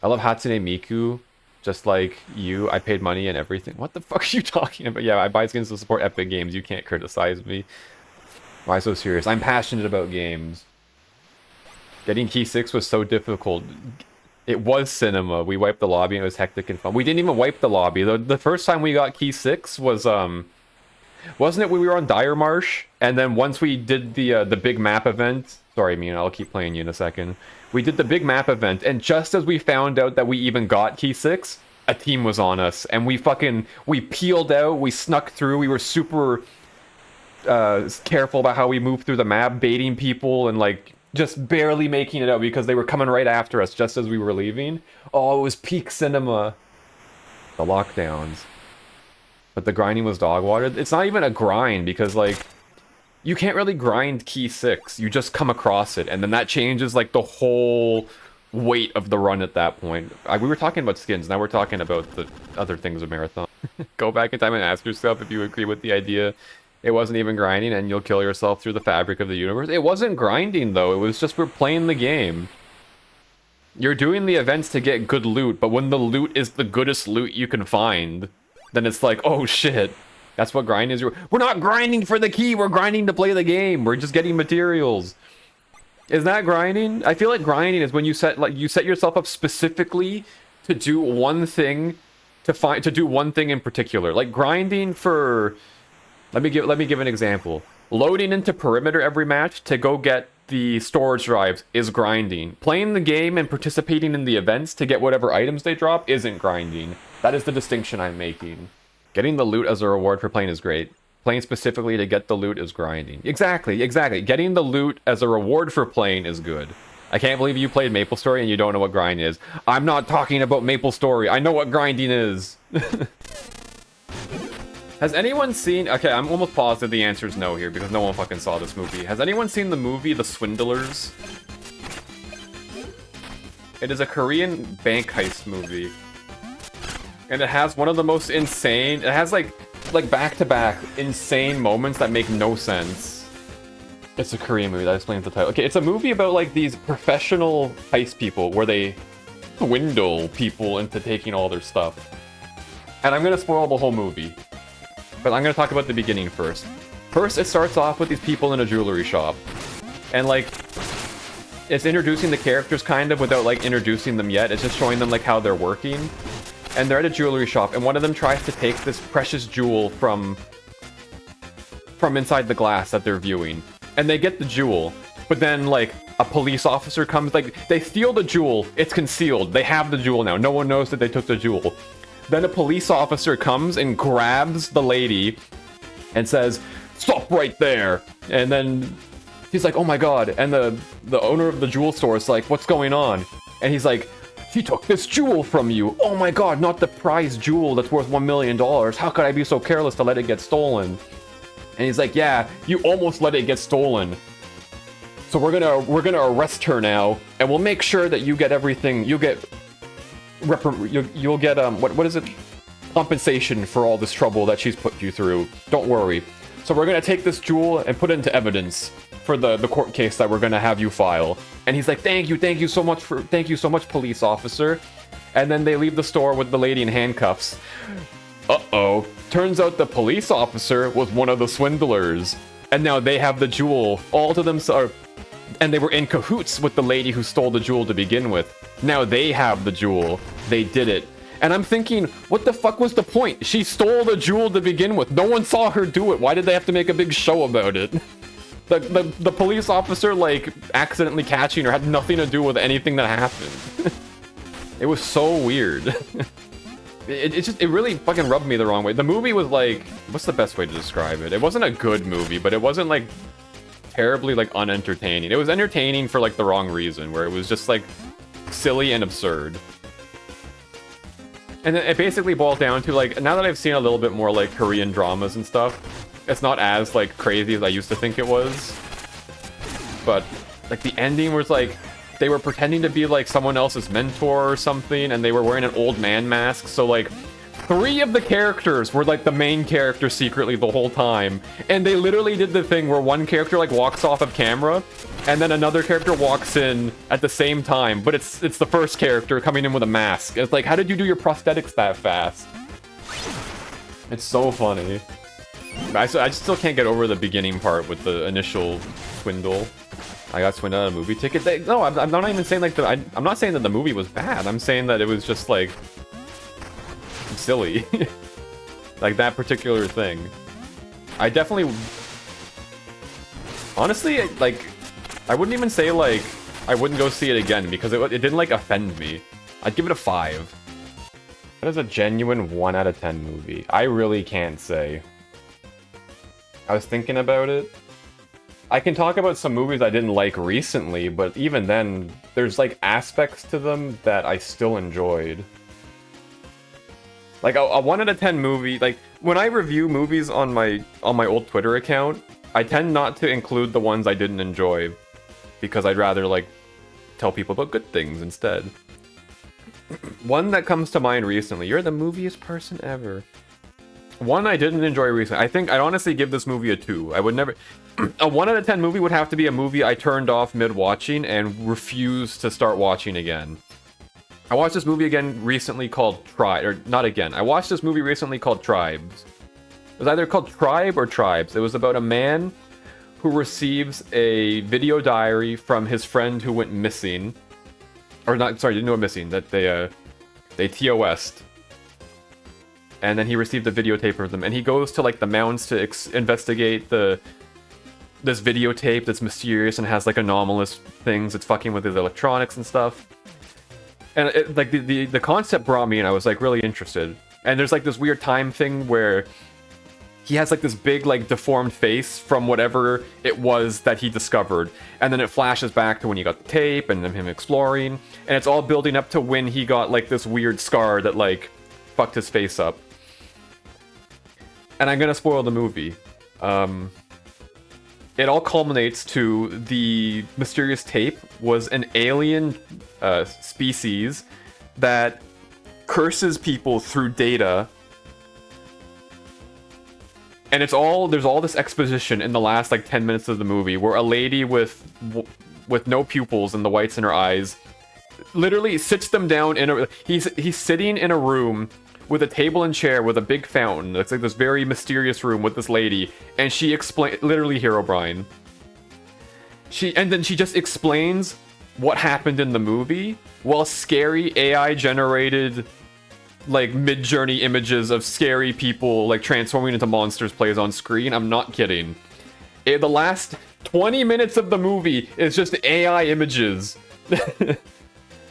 I love Hatsune Miku. Just like you, I paid money and everything. What the fuck are you talking about? Yeah, I buy skins to support Epic Games. You can't criticize me. Why so serious? I'm passionate about games. Getting Key 6 was so difficult. It was cinema. We wiped the lobby and it was hectic and fun. We didn't even wipe the lobby. The first time we got Key 6 was, wasn't it when we were on Dire Marsh? And then once we did the big map event... Sorry, Mina, I'll keep playing you in a second. We did the big map event, and just as we found out that we even got Key 6, a team was on us. And we peeled out, we snuck through, we were super careful about how we moved through the map, baiting people and like... just barely making it out because they were coming right after us just as we were leaving. Oh, it was peak cinema. The lockdowns. But the grinding was dog water. It's not even a grind because, like, you can't really grind Key 6. You just come across it, and then that changes, like, the whole weight of the run at that point. We were talking about skins, now we're talking about the other things of Marathon. Go back in time and ask yourself if you agree with the idea. It wasn't even grinding, and you'll kill yourself through the fabric of the universe. It wasn't grinding, though. It was just we're playing the game. You're doing the events to get good loot, but when the loot is the goodest loot you can find, then it's like, oh shit. That's what grinding is. We're not grinding for the key, we're grinding to play the game. We're just getting materials. Is that grinding? I feel like grinding is when you set yourself up specifically to do one thing, to do one thing in particular. Like grinding for... Let me give an example. Loading into perimeter every match to go get the storage drives is grinding. Playing the game and participating in the events to get whatever items they drop isn't grinding. That is the distinction I'm making. Getting the loot as a reward for playing is great. Playing specifically to get the loot is grinding. Exactly. Getting the loot as a reward for playing is good. I can't believe you played MapleStory and you don't know what grind is. I'm not talking about MapleStory. I know what grinding is. Has anyone seen... Okay, I'm almost positive the answer is no here, because no one fucking saw this movie. Has anyone seen the movie The Swindlers? It is a Korean bank heist movie. And it has one of the most insane... It has, like back-to-back insane moments that make no sense. It's a Korean movie, that explains the title. Okay, it's a movie about, like, these professional heist people where they swindle people into taking all their stuff. And I'm gonna spoil the whole movie. But I'm gonna talk about the beginning first. First, it starts off with these people in a jewelry shop. And, like, it's introducing the characters kind of without, like, introducing them yet. It's just showing them, like, how they're working. And they're at a jewelry shop, and one of them tries to take this precious jewel from inside the glass that they're viewing. And they get the jewel, but then, like, a police officer comes, like, they steal the jewel, it's concealed, they have the jewel now, no one knows that they took the jewel. Then a police officer comes and grabs the lady and says, "Stop right there!" And then he's like, "Oh my god," and the owner of the jewel store is like, "What's going on?" And he's like, "He took this jewel from you. Oh my god, not the prized jewel that's worth $1 million. How could I be so careless to let it get stolen?" And he's like, "Yeah, you almost let it get stolen. So we're gonna arrest her now, and we'll make sure that you get everything. You'll get what is it? Compensation for all this trouble that she's put you through. Don't worry. So we're gonna take this jewel and put it into evidence for the court case that we're gonna have you file." And he's like, thank you so much, police officer." And then they leave the store with the lady in handcuffs. Uh-oh. Turns out the police officer was one of the swindlers. And now they have the jewel all to themselves. And they were in cahoots with the lady who stole the jewel to begin with. Now they have the jewel. They did it. And I'm thinking, what the fuck was the point? She stole the jewel to begin with. No one saw her do it. Why did they have to make a big show about it? The police officer, like, accidentally catching her had nothing to do with anything that happened. It was so weird. It really fucking rubbed me the wrong way. The movie was like, what's the best way to describe it? It wasn't a good movie, but it wasn't, like, terribly, like, unentertaining. It was entertaining for, like, the wrong reason, where it was just, like, silly and absurd. And it basically boiled down to, like, now that I've seen a little bit more, like, Korean dramas and stuff, it's not as, like, crazy as I used to think it was. But, like, the ending was, like, they were pretending to be, like, someone else's mentor or something, and they were wearing an old man mask, so, like, 3 of the characters were, like, the main character secretly the whole time. And they literally did the thing where one character, like, walks off of camera, and then another character walks in at the same time, but it's the first character coming in with a mask. It's like, how did you do your prosthetics that fast? It's so funny. I still can't get over the beginning part with the initial swindle. I got swindled out of a movie ticket. No, I'm not even saying, like, I'm not saying that the movie was bad. I'm saying that it was just, like, silly. Like, that particular thing. I definitely... Honestly, like, I wouldn't even say, like, I wouldn't go see it again, because it didn't, like, offend me. I'd give it a 5. That is a genuine 1 out of 10 movie. I really can't say. I was thinking about it. I can talk about some movies I didn't like recently, but even then, there's, like, aspects to them that I still enjoyed. Like, a 1 out of 10 movie, like, when I review movies on my old Twitter account, I tend not to include the ones I didn't enjoy, because I'd rather, like, tell people about good things instead. One that comes to mind recently, you're the moviest person ever. One I didn't enjoy recently. I think I'd honestly give this movie a 2. I would never... A 1 out of 10 movie would have to be a movie I turned off mid-watching and refused to start watching again. I watched this movie again recently called I watched this movie recently called Tribes. It was either called Tribe or Tribes. It was about a man who receives a video diary from his friend who went missing. Or not, sorry, didn't go missing. That they TOS'd. And then he received a videotape of them. And he goes to, like, the mountains to investigate this videotape that's mysterious and has, like, anomalous things. It's fucking with his electronics and stuff. And like the concept brought me in. I was, like, really interested. And there's, like, this weird time thing where he has, like, this big, like, deformed face from whatever it was that he discovered. And then it flashes back to when he got the tape and then him exploring. And it's all building up to when he got, like, this weird scar that, like, fucked his face up. And I'm gonna spoil the movie. it all culminates to the mysterious tape was an alien species that curses people through data. And there's all this exposition in the last like 10 minutes of the movie where a lady with no pupils and the whites in her eyes literally sits them down in a he's sitting in a room with a table and chair with a big fountain. It's like this very mysterious room with this lady, and she explains, literally Herobrine. And then she just explains what happened in the movie while scary AI generated like mid-journey images of scary people like transforming into monsters plays on screen. I'm not kidding. The last 20 minutes of the movie is just AI images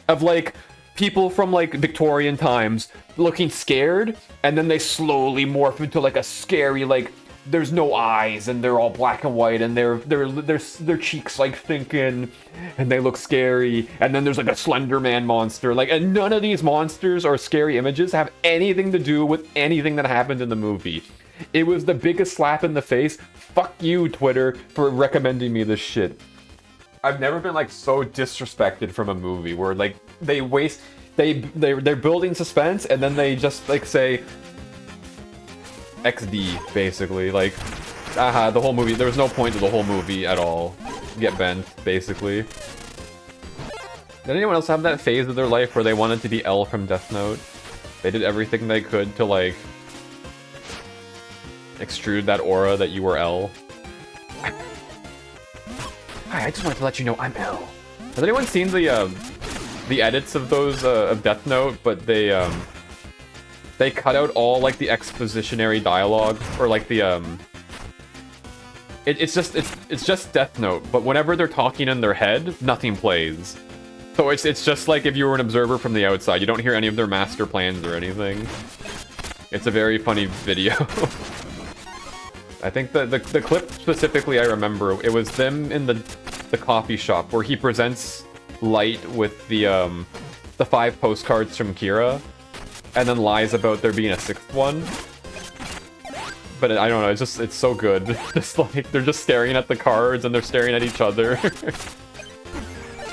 of like people from like Victorian times looking scared, and then they slowly morph into like a scary, like there's no eyes and they're all black and white and their cheeks like thinking and they look scary, and then there's like a Slender Man monster, like, and none of these monsters or scary images have anything to do with anything that happened in the movie. It was the biggest slap in the face. Fuck you, Twitter, for recommending me this shit. I've never been like so disrespected from a movie where like they're building suspense and then they just like say XD basically, like the whole movie, there was no point to the whole movie at all. Get bent basically. Did anyone else have that phase of their life where they wanted to be L from Death Note? They did everything they could to like extrude that aura that you were L. Hi, I just wanted to let you know I'm L. Has anyone seen the edits of those of Death Note? But they cut out all like the expositionary dialogue, or like the it's just Death Note, but whenever they're talking in their head, nothing plays. So it's just like if you were an observer from the outside, you don't hear any of their master plans or anything. It's a very funny video. I think the clip specifically I remember, it was them in the coffee shop where he presents Light with the 5 postcards from AKIRA, and then lies about there being a 6th one. But I don't know, it's so good. Just like they're just staring at the cards and they're staring at each other.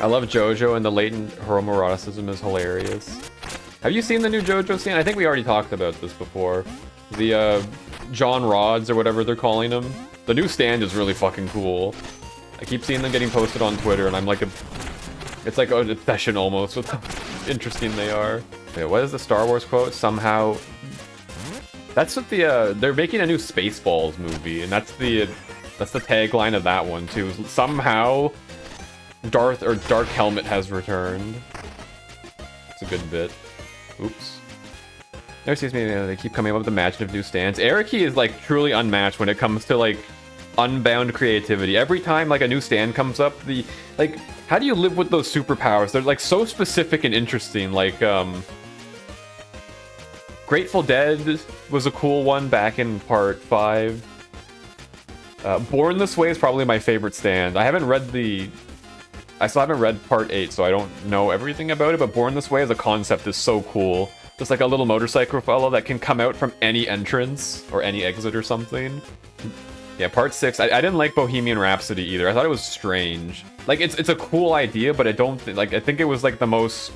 I love JoJo, and the latent homoeroticism is hilarious. Have you seen the new JoJo scene? I think we already talked about this before. The John Rods or whatever they're calling him. The new stand is really fucking cool. I keep seeing them getting posted on Twitter, and I'm like it's like an obsession almost with how interesting they are. Wait, what is the Star Wars quote? Somehow... That's what they're making a new Spaceballs movie, and that's the tagline of that one too. Somehow Dark Helmet has returned. It's a good bit. Oops. Never sees me, they keep coming up with imaginative new stands. Araki is like truly unmatched when it comes to like unbound creativity. Every time like a new stand comes up, like how do you live with those superpowers? They're like so specific and interesting. Like Grateful Dead was a cool one back in part 5. Born This Way is probably my favorite stand. I still haven't read part 8, so I don't know everything about it, but Born This Way as a concept is so cool. Just like a little motorcycle fellow that can come out from any entrance or any exit or something. Yeah, part 6, I didn't like Bohemian Rhapsody either. I thought it was strange. Like, it's a cool idea, but I think it was like the most...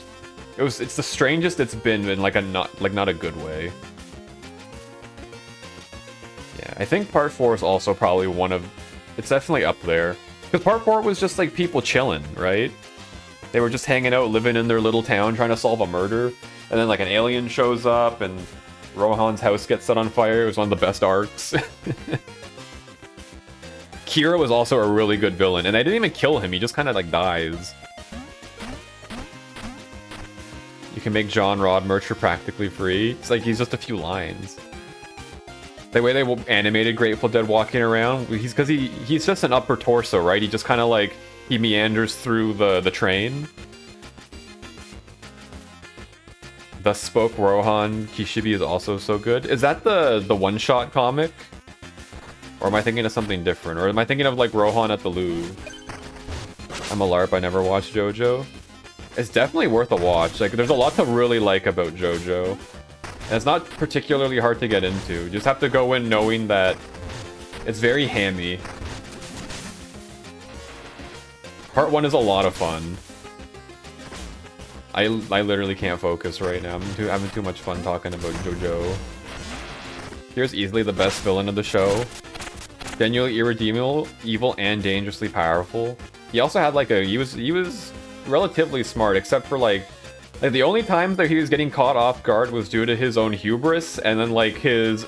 It's the strangest it's been in like not a good way. Yeah, I think part 4 is also probably it's definitely up there. Because part 4 was just like people chilling, right? They were just hanging out, living in their little town, trying to solve a murder. And then like an alien shows up and Rohan's house gets set on fire. It was one of the best arcs. Kira was also a really good villain, and I didn't even kill him, he just kind of like dies. You can make John Rod merch for practically free. It's like he's just a few lines. The way they animated Grateful Dead walking around, he's just an upper torso, right? He just kind of like, he meanders through the train. Thus Spoke Rohan Kishibe is also so good. Is that the one-shot comic? Or am I thinking of something different? Or am I thinking of like Rohan at the Louvre? I'm a LARP, I never watched JoJo. It's definitely worth a watch. Like, there's a lot to really like about JoJo. And it's not particularly hard to get into. You just have to go in knowing that it's very hammy. Part 1 is a lot of fun. I literally can't focus right now. I'm having too much fun talking about JoJo. Here's easily the best villain of the show. Genuinely irredeemable, evil, and dangerously powerful. He also had like he was relatively smart, except for like the only times that he was getting caught off guard was due to his own hubris and then like his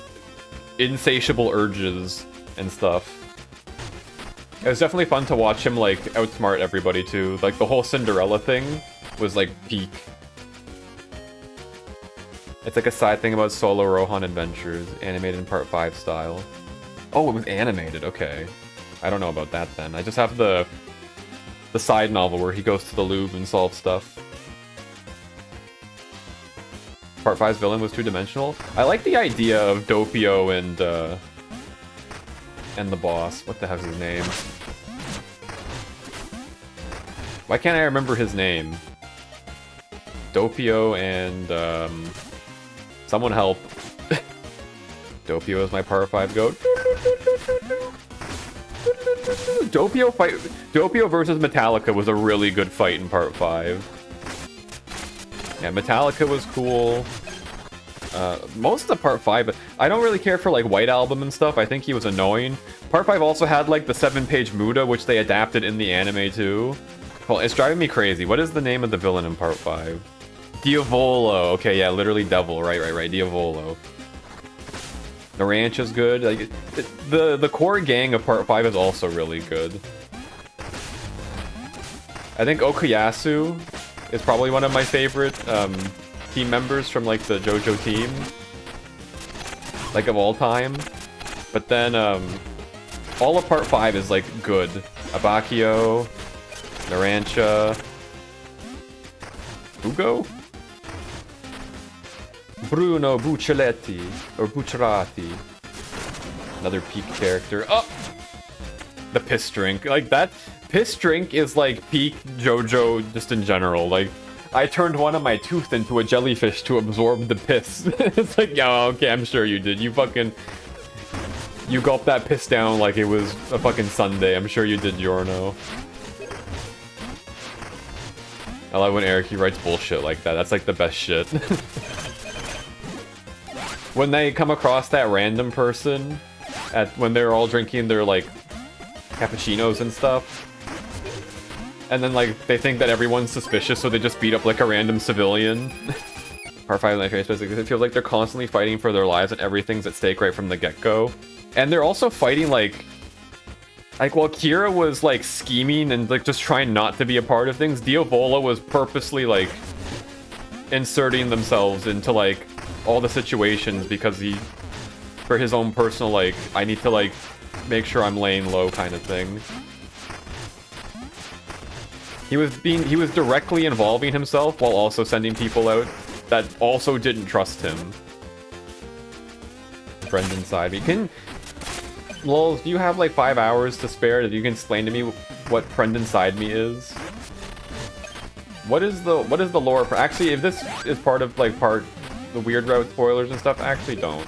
insatiable urges and stuff. It was definitely fun to watch him like outsmart everybody too. Like the whole Cinderella thing was like peak. It's like a side thing about Solo Rohan Adventures, animated in Part 5 style. Oh, it was animated, okay. I don't know about that then. I just have the side novel where he goes to the Louvre and solves stuff. Part 5's villain was two-dimensional. I like the idea of Doppio and the boss. What the heck's his name? Why can't I remember his name? Doppio and someone help. Doppio is my Part 5 goat. Doppio versus Metallica was a really good fight in Part 5. Yeah, Metallica was cool. Most of the Part 5, I don't really care for like White Album and stuff. I think he was annoying. Part 5 also had like the 7-page Muda, which they adapted in the anime too. Well, it's driving me crazy. What is the name of the villain in Part 5? Diavolo. Okay, yeah, literally devil. Right. Diavolo. The ranch is good. Like the core gang of Part 5 is also really good. I think Okuyasu is probably one of my favorite team members from like the JoJo team, like of all time. But then all of Part 5 is like good. Abakio, Narancha, Ugo, Bruno Buccioletti or Bucciarati, another peak character. Oh, the piss drink, like that. Piss drink is like peak JoJo just in general. Like, I turned one of my tooth into a jellyfish to absorb the piss. It's like, yeah, okay, I'm sure you did. You gulped that piss down like it was a fucking sundae. I'm sure you did, Giorno. I love when Eric, he writes bullshit like that. That's like the best shit. When they come across that random person when they're all drinking their like cappuccinos and stuff, and then like they think that everyone's suspicious, so they just beat up like a random civilian. Part 5 of the basically, it feels like they're constantly fighting for their lives and everything's at stake right from the get-go. And they're also fighting like while Kira was like scheming and like just trying not to be a part of things, Diavola was purposely like inserting themselves into like all the situations because for his own personal like, I need to like make sure I'm laying low kind of thing. He was directly involving himself while also sending people out that also didn't trust him. Friend inside me. Lol, do you have like 5 hours to spare that you can explain to me what friend inside me is? What is the lore? Actually, if this is part of like the weird route spoilers and stuff, I actually don't.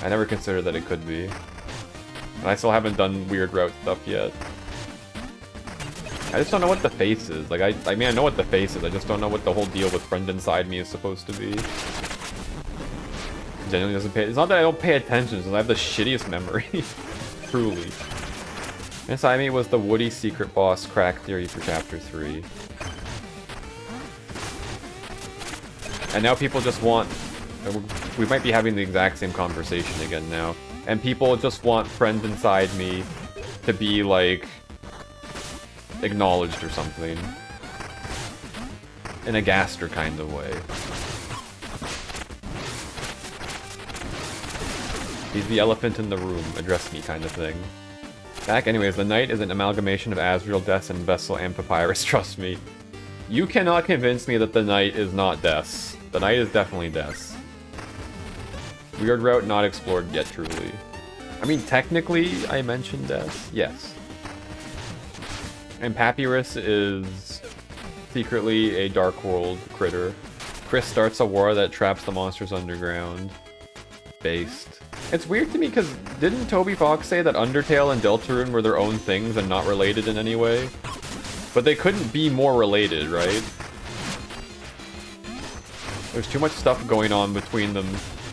I never considered that it could be. And I still haven't done weird route stuff yet. I just don't know what the face is. Like, I mean, I know what the face is. I just don't know what the whole deal with friend inside me is supposed to be. Genuinely doesn't pay. It's not that I don't pay attention. It's that I have the shittiest memory. Truly. Inside me was the Woody secret boss crack theory for chapter 3. And now people just want... We might be having the exact same conversation again now. And people just want friend inside me to be, like, acknowledged or something. In a Gaster kind of way. He's the elephant in the room, address me kind of thing. Back anyways, the Knight is an amalgamation of Azrael, Des, and Vessel and Papyrus, trust me. You cannot convince me that the Knight is not Des. The Knight is definitely Des. Weird route not explored yet, truly. I mean, technically, I mentioned Des. Yes. And Papyrus is secretly a Dark World critter. Chris starts a war that traps the monsters underground. Based. It's weird to me because didn't Toby Fox say that Undertale and Deltarune were their own things and not related in any way? but they couldn't be more related, right? There's too much stuff going on between them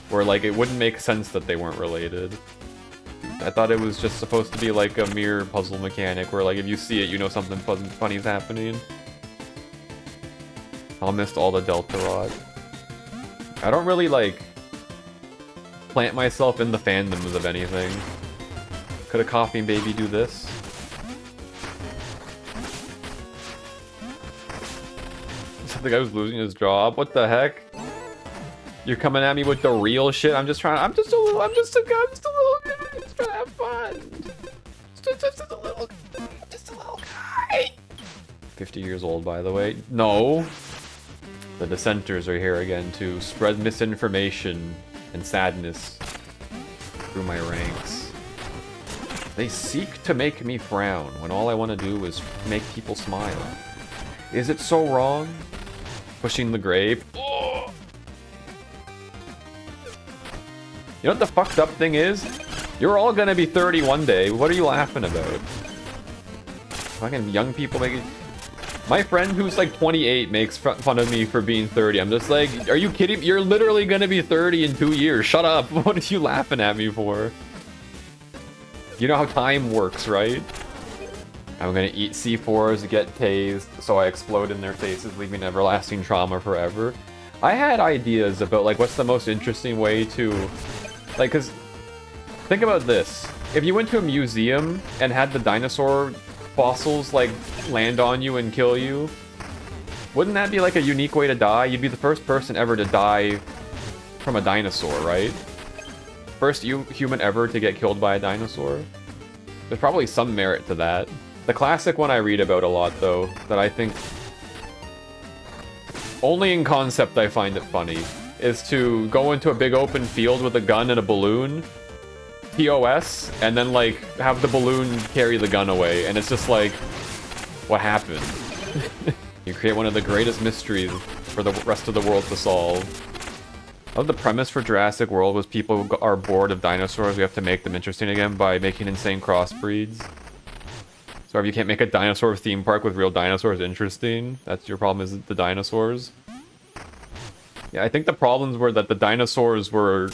where, like, it wouldn't make sense that they weren't related. I thought it was just supposed to be like a mere puzzle mechanic where, like, if you see it, you know something funny's happening. I missed all the Delta Rod. I don't really, like, plant myself in the fandoms of anything. Could a coffee baby do this? The guy was losing his job. What the heck? You're coming at me with the real shit. I'm just trying to have fun. Just a little guy. 50 years old, by the way. No. The dissenters are here again to spread misinformation and sadness through my ranks. They seek to make me frown when all I want to do is make people smile. Is it so wrong? Pushing the grave. Oh. You know what the fucked up thing is? You're all gonna be 30 one day. What are you laughing about? Fucking young people making... My friend who's like 28 makes fun of me for being 30. I'm just like, are you kidding? You're literally gonna be 30 in 2 years. Shut up. What are you laughing at me for? You know how time works, right? I'm gonna eat C4s, get tased, so I explode in their faces, leaving everlasting trauma forever. I had ideas about, like, what's the most interesting way to... Like, cause... Think about this. If you went to a museum and had the dinosaur fossils, like, land on you and kill you, wouldn't that be, like, a unique way to die? You'd be the first person ever to die from a dinosaur, right? First human ever to get killed by a dinosaur. There's probably some merit to that. The classic one I read about a lot, though, that I think... Only in concept I find it funny, is to go into a big open field with a gun and a balloon, POS, and then, like, have the balloon carry the gun away, and it's just like, what happened? You create one of the greatest mysteries for the rest of the world to solve. I love the premise for Jurassic World was people are bored of dinosaurs, we have to make them interesting again by making insane crossbreeds. So if you can't make a dinosaur theme park with real dinosaurs interesting, that's your problem, is the dinosaurs. Yeah, I think the problems were that the dinosaurs were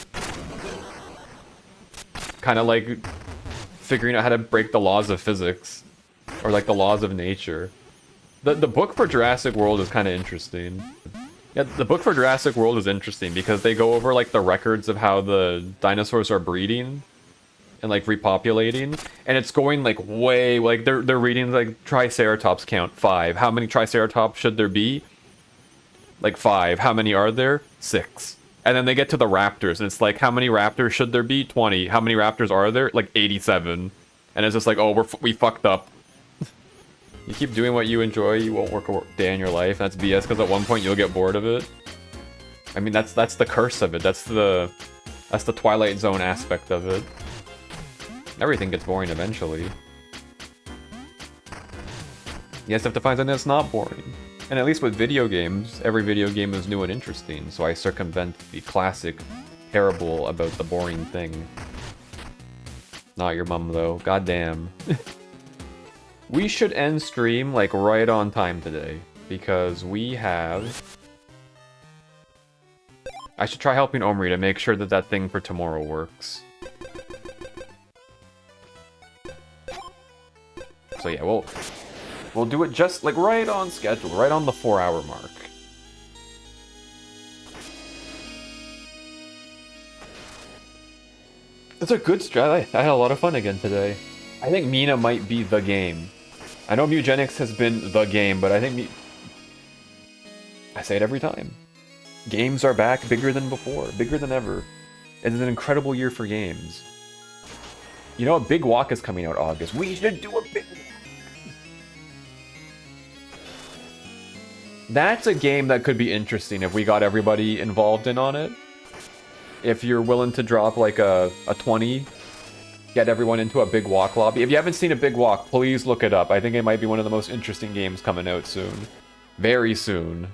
kind of like figuring out how to break the laws of physics, or like the laws of nature. The book for Jurassic World is kind of interesting. Yeah, the book for Jurassic World is interesting because they go over like the records of how the dinosaurs are breeding and like repopulating, and it's going like way, like they're reading like Triceratops count 5. How many Triceratops should there be? Like 5. How many are there? 6. And then they get to the raptors, and it's like, how many raptors should there be? 20. How many raptors are there? Like 87. And it's just like, oh, we fucked up. You keep doing what you enjoy, you won't work a day in your life. That's BS, because at one point you'll get bored of it. I mean, that's the curse of it. That's the Twilight Zone aspect of it. Everything gets boring eventually. You guys have to find something that's not boring. And at least with video games, every video game is new and interesting, so I circumvent the classic parable about the boring thing. Not your mum, though. Goddamn. We should end stream, like, right on time today, because we have... I should try helping Omri to make sure that that thing for tomorrow works. So yeah, we'll do it just, like, right on schedule, right on the 4-hour mark. It's a good strat. I had a lot of fun again today. I think Mina might be the game. I know Mewgenics has been the game, but I think I say it every time. Games are back bigger than before, bigger than ever. It's an incredible year for games. You know, a Big Walk is coming out August. We should do a big... That's a game that could be interesting if we got everybody involved in on it. If you're willing to drop like a 20, get everyone into a Big Walk lobby. If you haven't seen a Big Walk, please look it up. I think it might be one of the most interesting games coming out soon. Very soon.